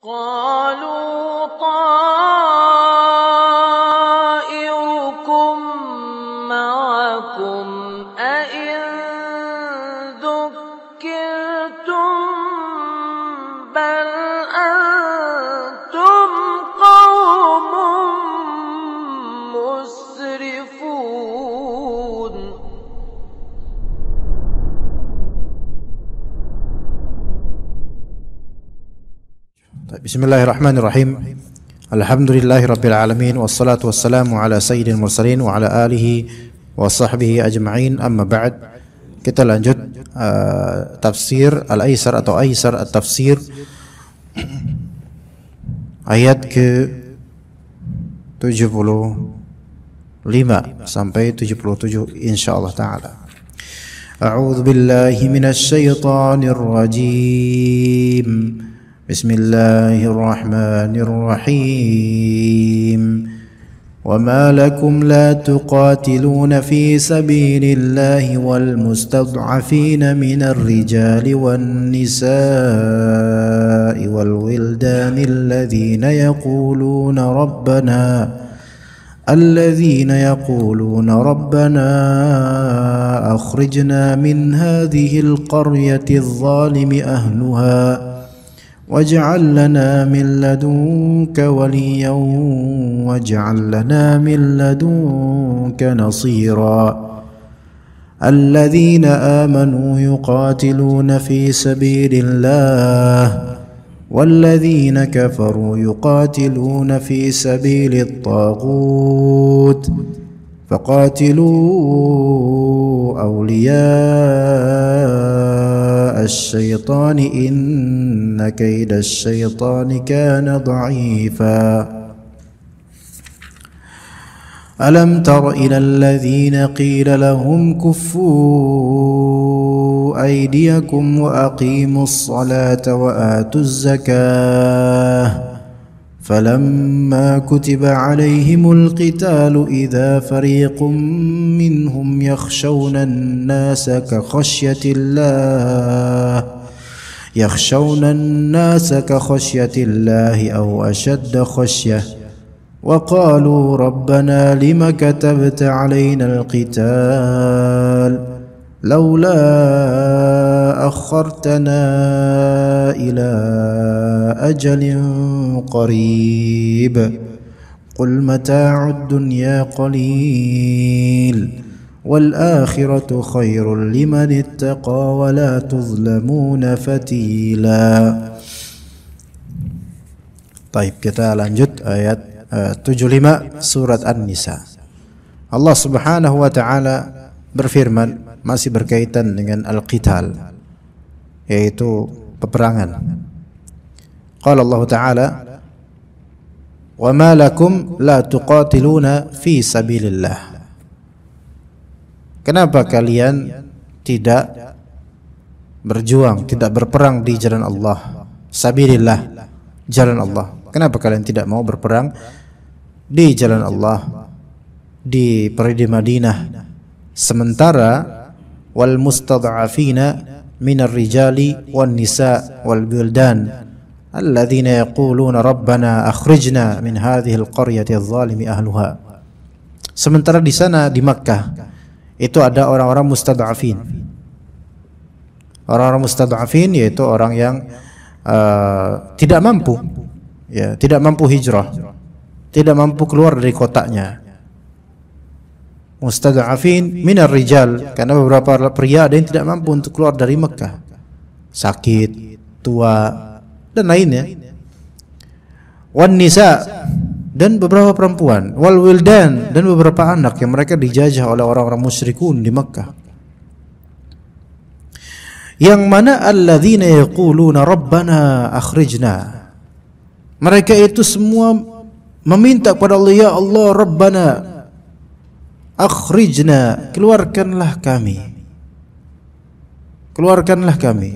قالوا طائركم معكم أئن ذكرتم بل أنتم قوم مسرفون. Bismillahirrahmanirrahim. Alhamdulillahirabbil alamin wassalatu wassalamu ala sayyidil mursalin wa ala alihi wa sahbihi ajma'in. Amma ba'd. Kita lanjut tafsir Al-Aisar atau Aisar at-Tafsir ayat ke 75 sampai 77 insyaallah taala. A'udzu billahi minasy syaithanir rajim. Bismillahirrahmanirrahim. وما لكم لا تقاتلون في سبيل الله والمستضعفين من الرجال والنساء والولدان الذين يقولون ربنا أخرجنا من هذه القرية الظالم أهلها واجعل لنا من لدنك وليا واجعل لنا من لدنك نصيرا. الذين آمنوا يقاتلون في سبيل الله والذين كفروا يقاتلون في سبيل الطاغوت فقاتلوا أولياء الشيطان إن كيد الشيطان كان ضعيفا. ألم تر إلى الذين قيل لهم كفوا أيديكم وأقيموا الصلاة وآتوا الزكاة فلما كتب عليهم القتال إذا فريق منهم يخشون الناس كخشية الله أو أشد خشية وقالوا ربنا لم كتبت علينا القتال لولا أخرتنا إلى أجل قريب قل متاع الدنيا قليل والآخرة خير لمن اتقى ولا تظلمون فتيلا. Baik, kita lanjut ayat 75 surat An-Nisa. Allah Subhanahu wa taala berfirman, masih berkaitan dengan al-qital, yaitu peperangan. Qala Allah Ta'ala, wa ma lakum la tuqatiluna fi sabilillah. Kenapa kalian tidak berjuang, tidak berperang di jalan Allah? Sabilillah, jalan Allah. Kenapa kalian tidak mau berperang di jalan Allah di Madinah, sementara wal mustad'afina minar rijali wan nisa wal wildan alladzina yaquluna rabbana akhrijna min hadhihi alqaryati adh-dhalimi ahluha. Sementara di sana di Makkah itu ada orang-orang mustad'afin. Orang-orang mustad'afin yaitu orang yang tidak mampu, ya, tidak mampu hijrah, tidak mampu keluar dari kotanya. Mustad'afin minar rijal, karena beberapa pria ada yang tidak mampu untuk keluar dari Mekah, sakit, tua, dan lainnya. Wan nisa, dan beberapa perempuan. Wal wildan, dan beberapa anak yang mereka dijajah oleh orang-orang musyrikun di Mekah. Yang mana alladzina yaquluna rabbana akhrijna, mereka itu semua meminta kepada Allah, ya Allah, rabbana akhrijna, keluarkanlah kami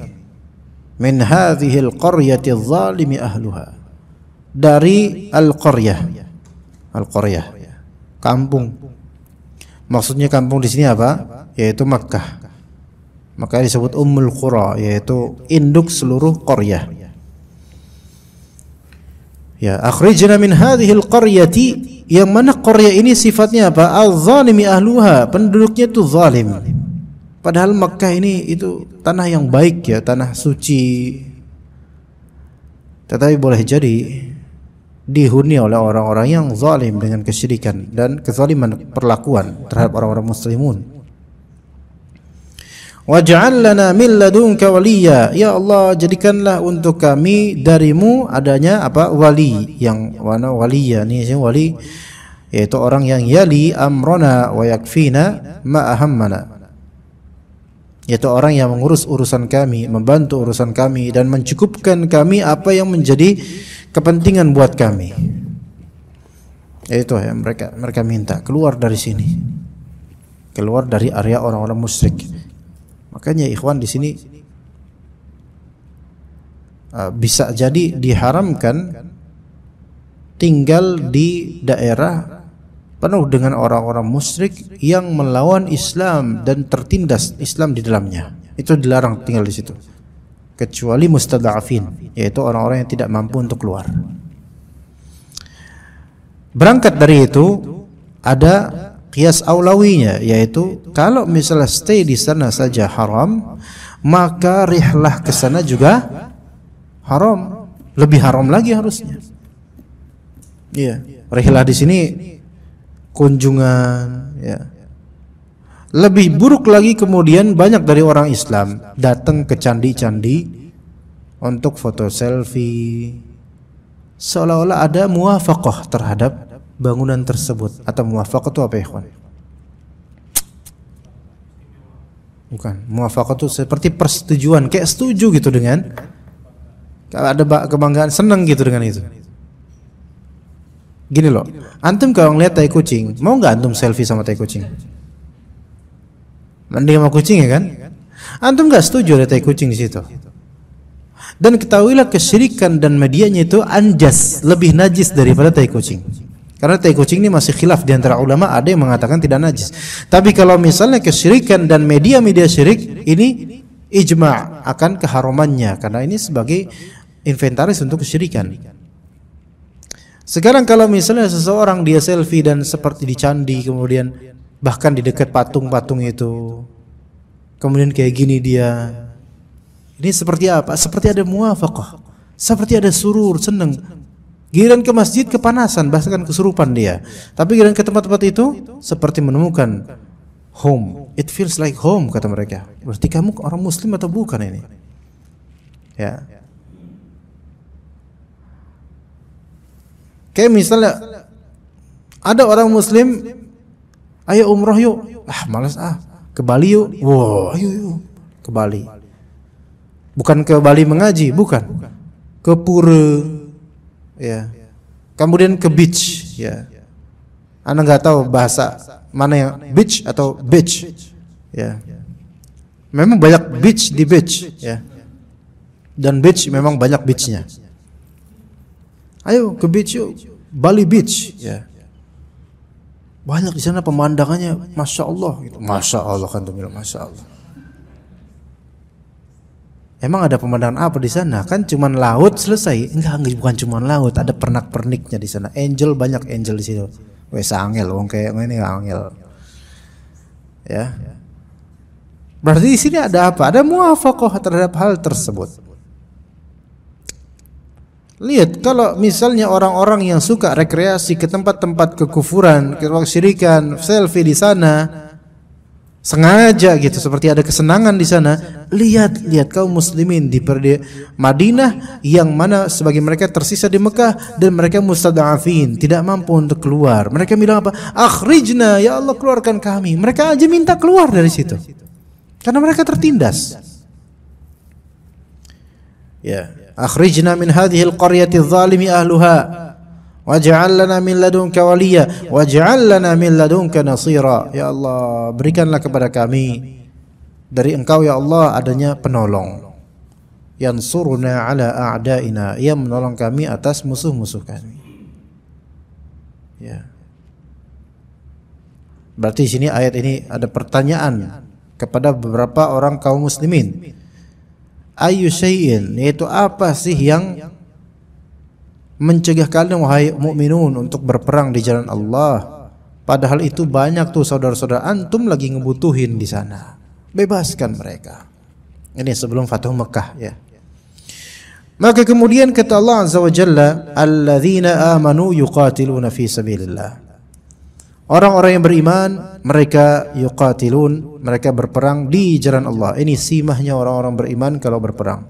min hadhihi alqaryati adh-dhalimi ahluha, dari al-qaryah, kampung. Maksudnya kampung di sini apa? Yaitu Makkah. Maka disebut Ummul Qura, yaitu induk seluruh qaryah. Ya, akhrijna min hadhil qaryati, yang mana qaryah ini sifatnya apa? Al-zalimi ahluha, penduduknya itu zalim. Padahal Makkah ini itu tanah yang baik ya, tanah suci. Tetapi boleh jadi dihuni oleh orang-orang yang zalim dengan kesyirikan dan kezaliman perlakuan terhadap orang-orang muslimun. Waj'al lana min ladunka waliya, ya Allah jadikanlah untuk kami darimu adanya apa? Wali. Yang mana waliya ini wali yaitu orang yang yali amrona wa yakfina ma ahammana, yaitu orang yang mengurus urusan kami, membantu urusan kami dan mencukupkan kami apa yang menjadi kepentingan buat kami. Itu yang mereka minta, keluar dari sini, keluar dari area orang-orang musyrik. Makanya ikhwan di sini bisa jadi diharamkan tinggal di daerah penuh dengan orang-orang musyrik yang melawan Islam dan tertindas Islam di dalamnya. Itu dilarang tinggal di situ. Kecuali mustada'afin, yaitu orang-orang yang tidak mampu untuk keluar. Berangkat dari itu ada qiyas aulawinya, yaitu kalau misalnya stay di sana saja haram, maka rihlah ke sana juga haram, lebih haram lagi harusnya. Iya, rihlah di sini kunjungan, ya. Lebih buruk lagi kemudian banyak dari orang Islam datang ke candi-candi untuk foto selfie, seolah-olah ada muwafaqah terhadap bangunan tersebut. Atau muwafaqah itu apa ya, ikhwan? Bukan, muwafaqah itu seperti persetujuan, kayak setuju gitu dengan, kalau ada kebanggaan, senang gitu dengan itu. Gini loh, antum kalau ngeliat tai kucing, mau nggak antum selfie sama tai kucing? Mending sama kucing ya kan? Antum nggak setuju ada tai kucing di situ. Dan ketahuilah kesyirikan dan medianya itu anjas, lebih najis daripada tai kucing. Karena tai kucing ini masih khilaf di antara ulama, ada yang mengatakan tidak najis. Tapi kalau misalnya kesyirikan dan media-media syirik, ini ijma' akan keharumannya, karena ini sebagai inventaris untuk kesyirikan. Sekarang kalau misalnya seseorang dia selfie dan seperti di candi, kemudian bahkan di dekat patung-patung itu, kemudian kayak gini dia, ini seperti apa? Seperti ada muwafaqah, seperti ada surur, senang. Giliran ke masjid kepanasan, bahkan kesurupan dia. Tapi giliran ke tempat-tempat itu seperti menemukan home. It feels like home, kata mereka. Berarti kamu orang muslim atau bukan ini? Ya. Kayak misalnya ada orang muslim, ayo umroh yuk. Malas ke Bali yuk. Wow, ayo yuk ke Bali. Bukan ke Bali mengaji, bukan. Ke pura, ya. Kemudian ke beach, ya. Anda nggak tahu bahasa mana yang beach atau beach, ya. Memang banyak beach di beach, ya. Dan beach memang banyak beachnya. Ayo ke beach yuk, Bali Beach, ya. Banyak di sana pemandangannya, masya Allah, gitu. Masya Allah kan tuh bilang, masya Allah. Emang ada pemandangan apa di sana? Kan cuman laut selesai? Enggak, bukan cuman laut, ada pernak-perniknya di sana. Angel, banyak angel di situ. Wes angel, wong kayak ini angel. Ya. Berarti di sini ada apa? Ada muwafaqah terhadap hal tersebut. Lihat, kalau misalnya orang-orang yang suka rekreasi ke tempat-tempat kekufuran, kesyirikan, selfie di sana, sengaja gitu, seperti ada kesenangan di sana. Lihat kaum muslimin di Madinah yang mana sebagian mereka tersisa di Mekah dan mereka mustada'afin, tidak mampu untuk keluar. Mereka bilang apa? Akhrijna, ya Allah keluarkan kami. Mereka aja minta keluar dari situ karena mereka tertindas. Ya, akhrijna min hadhil qaryati adh-dhalimi ahluha waj'al lana min ladunka waliya waj'al lana min ladunka nasira. Ya Allah, berikanlah kepada kami dari Engkau ya Allah adanya penolong, yansuruna ala a'daina, yang menolong kami atas musuh-musuh kami. Ya. Berarti di sini ayat ini ada pertanyaan kepada beberapa orang kaum muslimin. Ayyu syai'in, yaitu apa sih yang mencegah kalian wahai mukminun untuk berperang di jalan Allah. Padahal itu banyak tuh saudara-saudara antum lagi ngebutuhin di sana. Bebaskan mereka. Ini sebelum Fathu Mekah ya. Maka kemudian kata Allah Azza wa Jalla, alladzina amanu yuqatiluna fi sabilillah. Orang-orang yang beriman, mereka yuqatilun, mereka berperang di jalan Allah. Ini simahnya orang-orang beriman kalau berperang.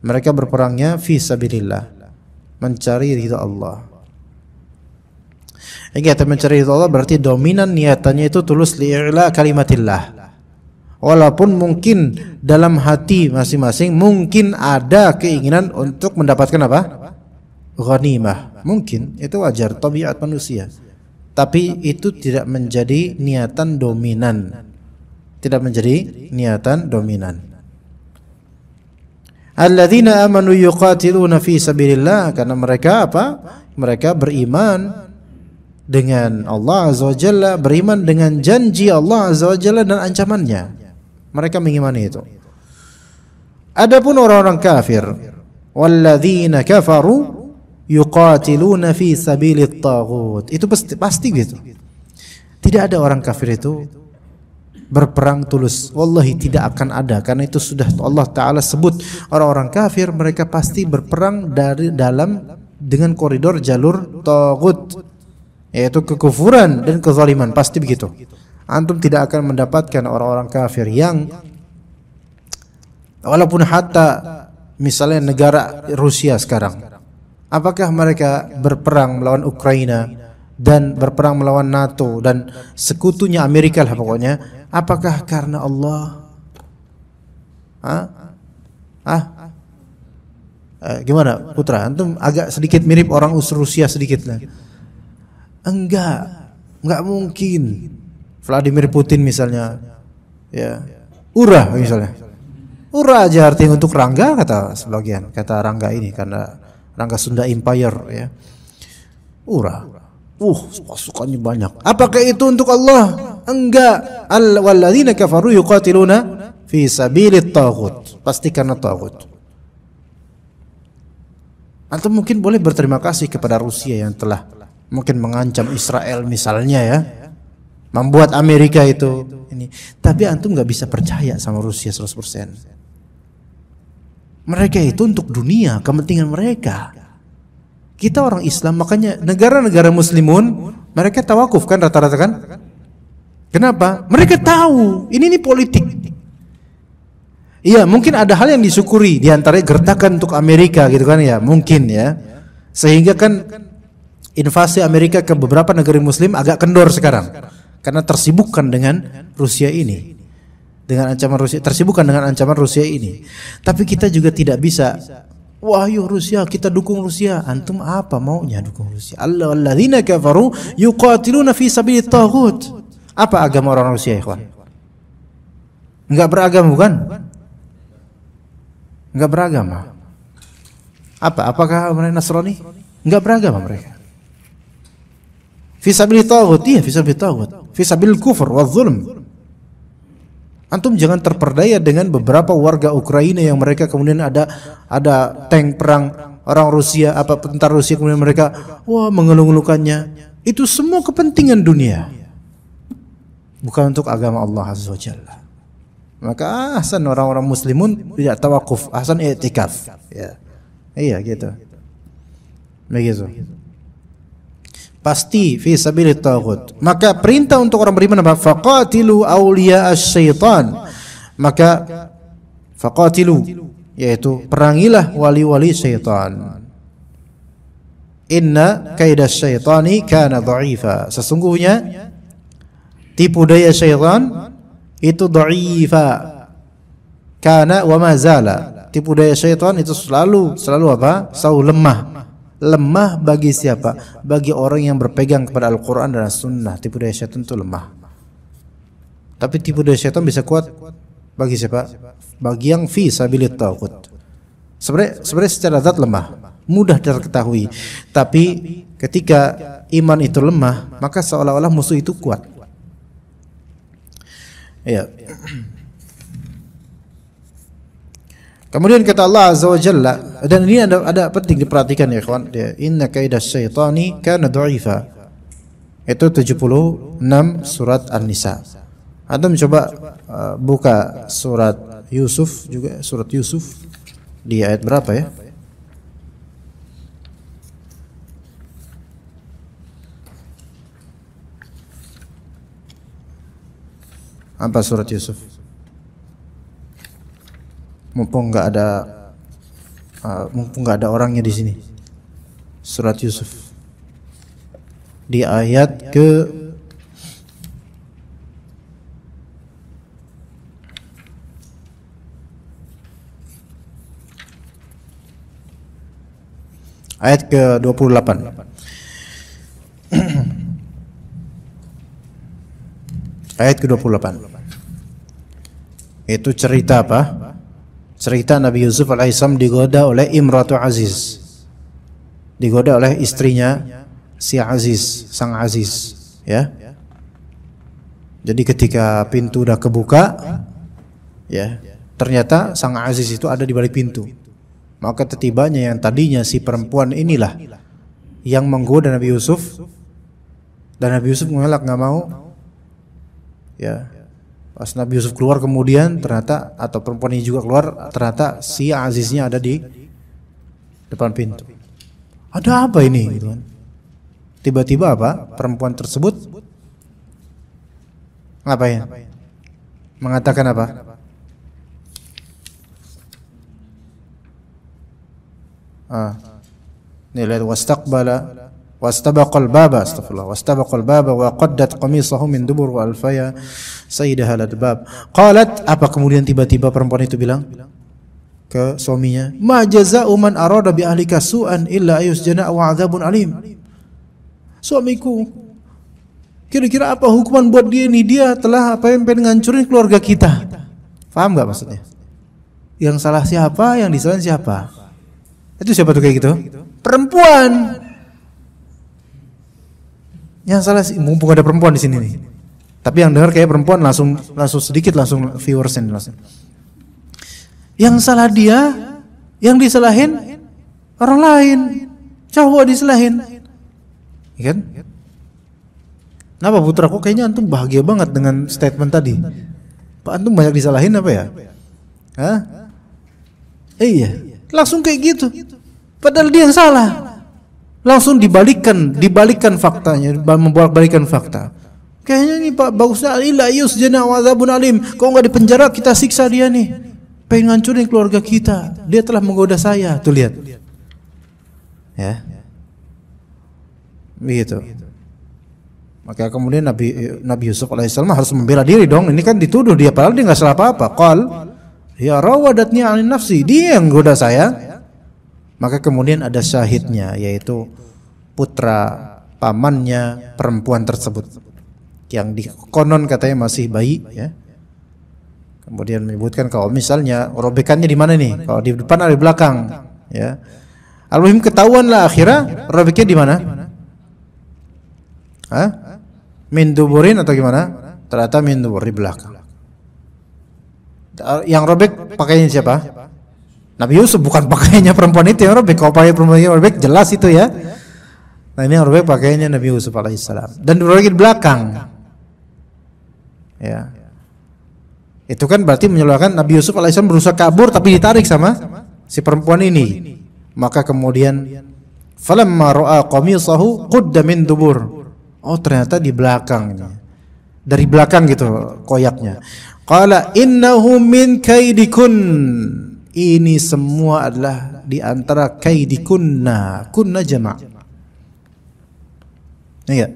Mereka berperangnya fi sabilillah, mencari ridha Allah. Ingat, mencari ridha Allah berarti dominan niatannya itu tulus li'ila kalimatillah. Walaupun mungkin dalam hati masing-masing mungkin ada keinginan untuk mendapatkan apa? Ghanimah. Mungkin, itu wajar, tabiat manusia. Tapi itu tidak menjadi niatan dominan. Tidak menjadi niatan dominan. Alladzina amanu yuqatiluna fi sabilillah, karena mereka apa? Mereka beriman dengan Allah Azza wa Jalla, beriman dengan janji Allah Azza wa Jalla dan ancamannya. Mereka mengimani itu. Adapun orang-orang kafir, walladzina kafaru yuqatiluna fi sabilit taghut. Itu pasti gitu. Tidak ada orang kafir itu berperang tulus. Wallahi tidak akan ada, karena itu sudah Allah Ta'ala sebut orang-orang kafir mereka pasti berperang dengan koridor jalur taghut, yaitu kekufuran dan kezaliman, pasti begitu. Antum tidak akan mendapatkan orang-orang kafir yang walaupun hatta misalnya negara Rusia sekarang, apakah mereka berperang melawan Ukraina dan berperang melawan NATO dan sekutunya Amerika lah pokoknya, apakah karena Allah? Gimana Putra? Antum agak sedikit mirip orang Rusia sedikit lah. Enggak mungkin. Vladimir Putin misalnya, ya, urah misalnya, urah aja artinya untuk Rangga, kata sebagian, kata Rangga ini karena Rangga Sunda Empire ya, urah, pasukannya banyak. Apakah itu untuk Allah? Enggak. Walladzina kafaru yuqatiluna fi sabilit taghut, pasti karena taghut. Antum mungkin boleh berterima kasih kepada Rusia yang telah mungkin mengancam Israel misalnya ya, membuat Amerika itu ini. Tapi antum nggak bisa percaya sama Rusia 100%. Mereka itu untuk dunia, kepentingan mereka. Kita orang Islam, makanya negara-negara muslimun mereka tawakuf kan rata-rata kan? Kenapa? Mereka tahu ini politik. Iya, mungkin ada hal yang disyukuri, diantaranya gertakan untuk Amerika gitu kan ya, mungkin ya. Sehingga kan invasi Amerika ke beberapa negara muslim agak kendor sekarang. Karena tersibukkan dengan Rusia ini, dengan ancaman Rusia, tersibukkan dengan ancaman Rusia ini. Tapi kita juga tidak bisa, wah yo Rusia, kita dukung Rusia. Antum apa maunya dukung Rusia? Alladzina kafaru yuqatiluna fi sabilit taghut. Apa agama orang Rusia, ikhwan? Enggak beragama bukan? Enggak beragama. Apakah mereka Nasrani? Enggak beragama mereka. Fisabilit taghut, iya fisabilit taghut, fisabil kufur wal zulm. Antum jangan terperdaya dengan beberapa warga Ukraina yang mereka kemudian ada tank perang orang Rusia, tentara Rusia, kemudian mereka mengeluh-ngeluhkannya. Itu semua kepentingan dunia, bukan untuk agama Allah Azza wa Jalla. Maka ahsan orang-orang muslimun tidak tawakuf, ahsan i'tikaf ya. Iya gitu. Begitu. Pasti fi sabilit taghut. Maka perintah untuk orang beriman apa? Faqatilu awliya asy-syaitan. Maka faqatilu, yaitu perangilah wali-wali syaitan. Inna kaidas syaitani kana dha'ifa. Sesungguhnya tipu daya syaitan itu dha'ifa. Kana wa ma zala. Tipu daya syaitan itu selalu apa? Selalu lemah. Lemah bagi siapa? Bagi orang yang berpegang kepada Al-Quran dan As-Sunnah. Tipu daya syaitan itu lemah. Tapi tipu daya syaitan bisa kuat bagi siapa? Bagi yang fi sabilit taghut. Sebenarnya secara zat lemah, mudah diketahui. Tapi ketika iman itu lemah, maka seolah-olah musuh itu kuat. Ya. Kemudian kata Allah Azza wa Jalla, Dan ini ada penting diperhatikan ya kawan. Inna kaidas syaitani kana dha'ifa. Itu 76 surat An-Nisa. Antum coba buka surat Yusuf juga, surat Yusuf di ayat berapa ya? Apa surat Yusuf? Mumpung nggak ada orangnya di sini. Surat Yusuf di ayat ke ayat ke-28. Ayat ke-28. Itu cerita apa? Cerita Nabi Yusuf alaihissalam digoda oleh Imratu Aziz. Digoda oleh istrinya si Aziz, sang Aziz, ya. Jadi ketika pintu udah kebuka, ya, ternyata sang Aziz itu ada di balik pintu. Maka tetibanya yang tadinya si perempuan inilah yang menggoda Nabi Yusuf, dan Nabi Yusuf mengelak, nggak mau. Ya, pas Nabi Yusuf keluar kemudian ternyata, atau perempuan ini juga keluar, ternyata si Aziznya ada di depan pintu. Ada apa ini? Gitu kan. Tiba-tiba apa? Perempuan tersebut ngapain? Mengatakan apa? Nih lihat, wastabaqal baba, astagfirullah, wastabaqal baba wa qaddat qamisahu min dubur wa alfaya sayyidaha lad bab. Qalat, apa kemudian tiba-tiba perempuan itu bilang ke suaminya, ma jazaa'u man arada bi ahlika su'an illa ayusjana wa 'adzabun alim. Suamiku, kira-kira apa hukuman buat dia ini? Dia telah pengen ngancurin keluarga kita. Paham enggak maksudnya? Yang salah siapa, yang disalahin siapa? Itu siapa tuh kayak gitu? Perempuan. Yang salah sih, mumpung ada perempuan di sini nih. Tapi yang dengar kayak perempuan langsung sedikit langsung viewersnya langsung. Yang salah dia, yang disalahin orang lain. Cowok disalahin. Ya kan? Kenapa putraku, kayaknya antum bahagia banget dengan statement tadi. Pak, antum banyak disalahin apa ya? Hah? Iya. Langsung kayak gitu. Padahal dia yang salah. Langsung dibalikkan faktanya, membolak-balikan fakta. Kayaknya nih Pak, bagusnya illa yusjana wa adzabun alim. Kalau enggak dipenjara kita siksa dia nih. Pengen ngancurin keluarga kita. Dia telah menggoda saya. Tuh lihat. Ya. Begitu. Maka kemudian Nabi Yusuf alaihissalam harus membela diri dong. Ini kan dituduh dia, padahal dia enggak salah apa-apa. Qal ya rawadatni 'anil nafsi, dia yang goda saya. Maka kemudian ada syahidnya, yaitu putra pamannya perempuan tersebut yang konon katanya masih bayi, ya. Kemudian menyebutkan kalau misalnya robekannya di mana nih? Kalau di depan atau di belakang, ya. Al-muhim ketahuan lah akhirnya robeknya di mana? Hah? Min duburin atau gimana? Ternyata min dubur, di belakang. Yang robek pakainya siapa? Nabi Yusuf, bukan pakaiannya perempuan itu yang robek. Kalau pakai perempuan yang robek jelas itu ya. Nah ini yang robek pakaiannya Nabi Yusuf alaihissalam. Dan robek di belakang. Ya. Itu kan berarti menyebabkan Nabi Yusuf alaihissalam berusaha kabur tapi ditarik sama si perempuan ini. Maka kemudian falamma ra'a qamisahu qudda min dubur. Oh ternyata di belakang. Dari belakang gitu koyaknya. Qala innahu min kaidikun. Ini semua adalah di antara kaidikunna. Kunna jama'. Iya.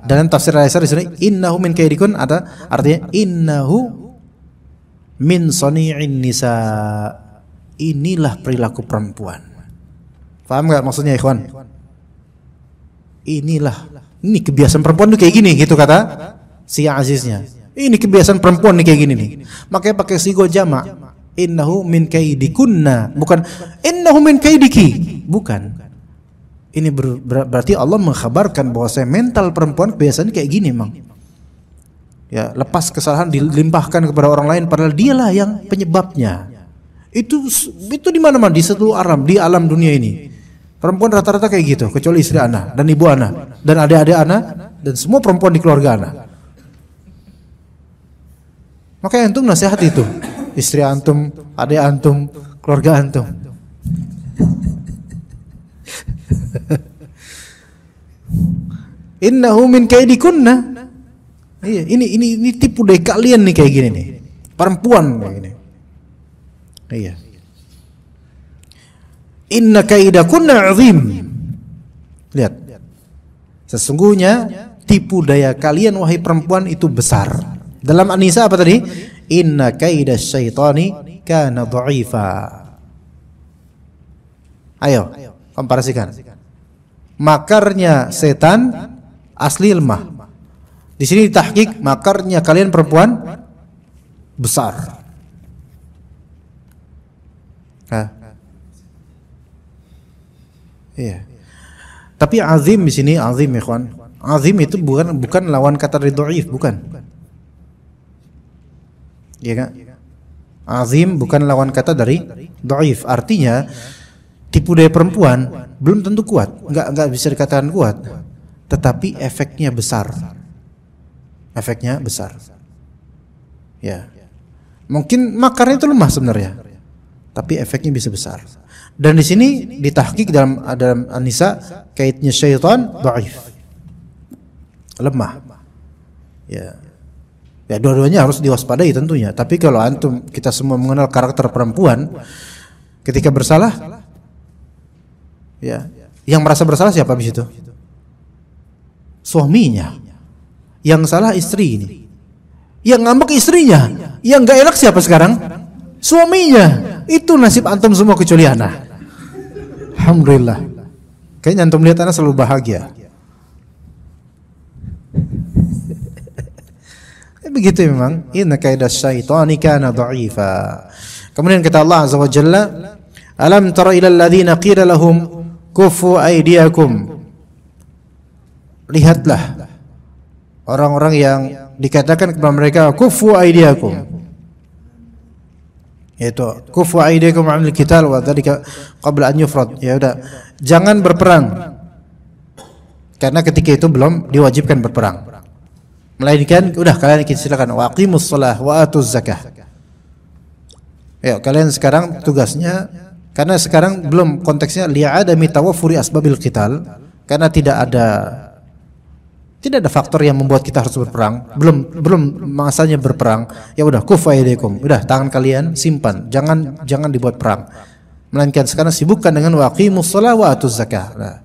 Dalam tafsir Al-Aisar di sini innahu min kaidikun ada artinya innahu min sani'in nisa. Inilah perilaku perempuan. Paham enggak maksudnya ikhwan? Ini kebiasaan perempuan tuh kayak gini gitu kata si Aziznya. Ini kebiasaan perempuan nih kayak gini nih. Makanya pakai sigo jama'. Innahu min kaidikunna, bukan innahu min kaidiki. Bukan. Ini berarti Allah mengkhabarkan bahwa mental perempuan kebiasaan kayak gini emang. Ya, lepas kesalahan dilimpahkan kepada orang lain padahal dialah yang penyebabnya. Itu di mana-mana di seluruh alam, di alam dunia ini. Perempuan rata-rata kayak gitu, kecuali istri ana dan ibu ana dan adik-adik ana dan semua perempuan di keluarga ana. Makanya antum nasihat itu, istri antum, adik antum, keluarga antum. Innahu min kaidikunna. Iya, ini tipu daya kalian nih kayak gini nih. Perempuan kayak gini. Iya. Inna kaidakunna azim. Lihat. Sesungguhnya tipu daya kalian wahai perempuan itu besar. Dalam An-Nisa apa tadi? Inna kaidasyaitani kana dha'ifa. Ayo, komparasikan. Makarnya setan asli lemah. Di sini ditahqiq makarnya kalian perempuan besar. Iya. Tapi azim di sini azim ikhwan. Azim itu bukan lawan kata dari dhaif, bukan. Iya kan? Azim bukan lawan kata dari dhaif. Artinya tipu daya perempuan belum tentu kuat, enggak bisa dikatakan kuat. Tetapi efeknya besar. Efeknya besar. Ya. Mungkin makarnya itu lemah sebenarnya. Tapi efeknya bisa besar. Dan di sini ditahqiq dalam An-Nisa kaitnya syaitan dhaif. Lemah. Ya. Ya dua-duanya harus diwaspadai tentunya. Tapi kalau antum kita semua mengenal karakter perempuan ketika bersalah ya, yang merasa bersalah siapa di situ? Suaminya. Yang salah istri ini. Yang ngambek istrinya. Yang enggak enak siapa sekarang? Suaminya. Itu nasib antum semua kecuali ana. Alhamdulillah. Kayaknya antum lihat ana selalu bahagia. Begitu memang. Inna kaidasyaitani kana dha'ifa. Kemudian kata Allah Azza wa Jalla, alam tara ilal ladzina qila lahum kufu aydiyakum. Lihatlah orang-orang yang dikatakan kepada mereka kufu aydiyakum, yaitu kufu aydiyakum 'anil qital wa dzalika qabla an yufrad. Ya udah, jangan berperang karena ketika itu belum diwajibkan berperang, melainkan udah kalian silakan waqimus shalah wa atuz zakah. Ya, kalian sekarang tugasnya, karena sekarang belum konteksnya li'adami tawaffuri asbabil qital, karena tidak ada faktor yang membuat kita harus berperang, belum masanya berperang. Ya udah kufu aydikum, udah tangan kalian simpan, jangan dibuat perang, melainkan sekarang sibukkan dengan waqimus shalah wa atuz zakah. Nah,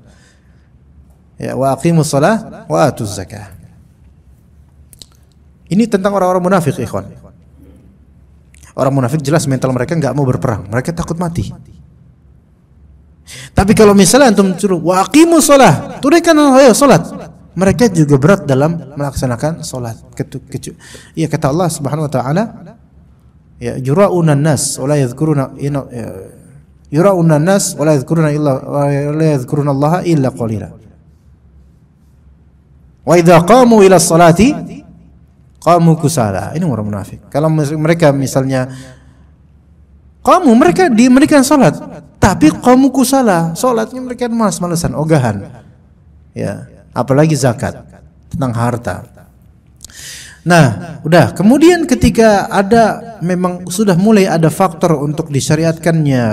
ya waqimus shalah wa atuz zakah. Ini tentang orang-orang munafik, ikhwan. Orang munafik jelas mental mereka nggak mau berperang, mereka takut mati. Tapi kalau misalnya antum suruh waqimus shalah, tunaikan ayo salat, mereka juga berat dalam melaksanakan salat. Ya kata Allah Subhanahu wa taala, ya yura'unan nas wa la yadhkuruna yura'unan nas wa la yadhkuruna Allah illa qalila. Wa idza qamu ila sholati qamu kusala. Ini orang munafik. Kalau mereka misalnya mereka memberikan salat, tapi qamu kusala, salatnya mereka malas-malasan, ogahan. Ya, apalagi zakat tentang harta. Nah, udah. Kemudian ketika ada memang sudah mulai ada faktor untuk disyariatkannya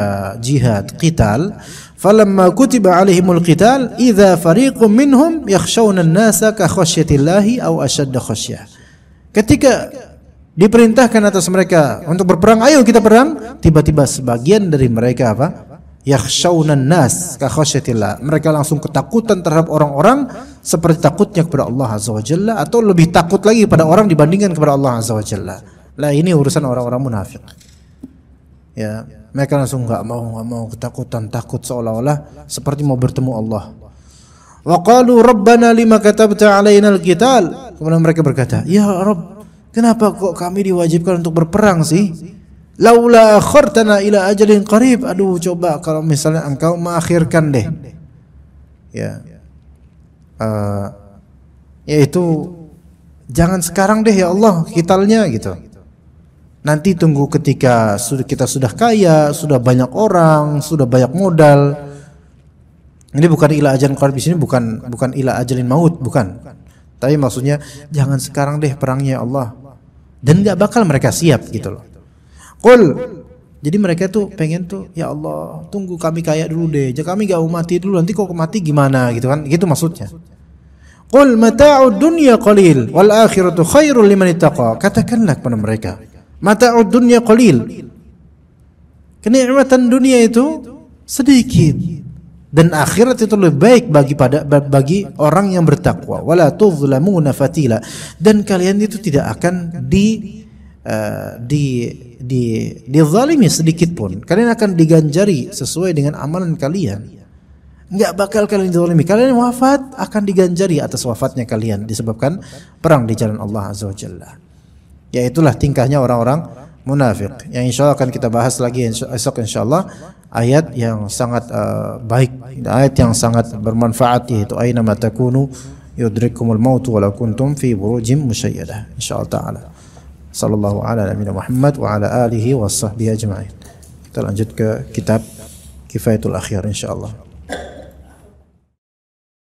jihad, qital, falamma kutiba alaihimul qital idza fariqum minhum yakhshawna an-nasa ka khasyatillahi aw ashadda khasyah. Ketika diperintahkan atas mereka untuk berperang, ayo kita perang, tiba-tiba sebagian dari mereka apa? Yakhshawna an-nas ka khasyatillah. Mereka langsung ketakutan terhadap orang-orang seperti takutnya kepada Allah Azza wa Jalla, atau lebih takut lagi pada orang dibandingkan kepada Allah Azza wa Jalla. Lah ini urusan orang-orang munafik. Ya, mereka langsung enggak mau ketakutan, takut seolah-olah seperti mau bertemu Allah. Wa qalu rabbana lima katabta alaina al-qital. Kemudian mereka berkata, ya Rabb, kenapa kok kami diwajibkan untuk berperang sih? Laula akhartana ila ajalin qarib. Aduh, coba kalau misalnya engkau mengakhirkan deh. Ya. Yaitu jangan sekarang deh ya Allah qitalnya gitu. Nanti tunggu ketika kita sudah kaya, sudah banyak orang, sudah banyak modal. Ini bukan ila ajalin qarib, di sini bukan ila ajalin maut, bukan. Tapi maksudnya jangan sekarang deh perangnya Allah. Dan enggak bakal mereka siap gitu loh. Qul, jadi mereka tuh pengen tuh, ya Allah, tunggu kami kaya dulu deh. Jangan kami enggak mau mati dulu, nanti kok mati gimana gitu kan. Gitu maksudnya. Qul mata'ud dunya qalil wal akhiratu khairul liman ittaqa. Katakanlah kepada mereka, mata'ud dunya qalil. Kenikmatan dunia itu sedikit dan akhirat itu lebih baik bagi orang yang bertakwa. Wala tuzlamuna fatila, dan kalian itu tidak akan dizalimi sedikit pun. Kalian akan diganjari sesuai dengan amalan kalian. Enggak bakal kalian dizalimi. Kalian wafat akan diganjari atas wafatnya kalian disebabkan perang di jalan Allah Azza wa Jalla. Ya, itulah tingkahnya orang-orang munafik. Yang insyaallah akan kita bahas lagi esok insyaallah, ayat yang sangat baik, ayat yang sangat bermanfaat, yaitu aina ma takunu yudrikumul maut walau kuntum fi burujim musyayyadah. Insyaallah taala. Sallallahu ala nabiyina Muhammad wa ala alihi washabbihi ajma'in. Kita lanjut ke kitab Kifayatul Akhyar insyaallah.